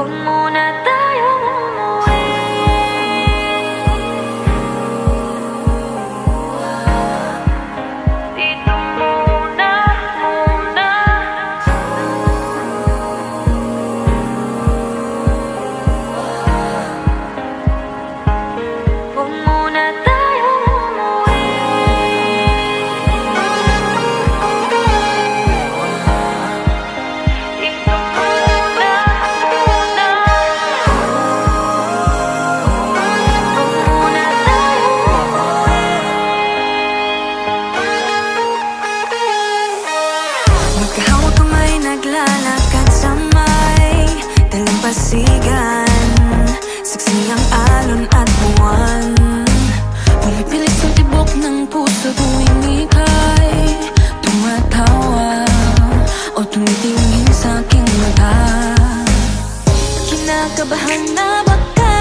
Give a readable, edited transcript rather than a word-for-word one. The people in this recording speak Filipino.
Huwag muna tayong umuwi. Dito muna, muna. Huwag muna tayong umuwi. Dito muna, muna. Huwag muna tayong umuwi. Magkahawak kamay, naglalakad sa may dalampasigan. Saksi ang alon at buwan. Pumipilit sa tibok ng puso tuwing ika'y tumatawa o tumitingin sa aking mata. Kinakabahan na ba ka?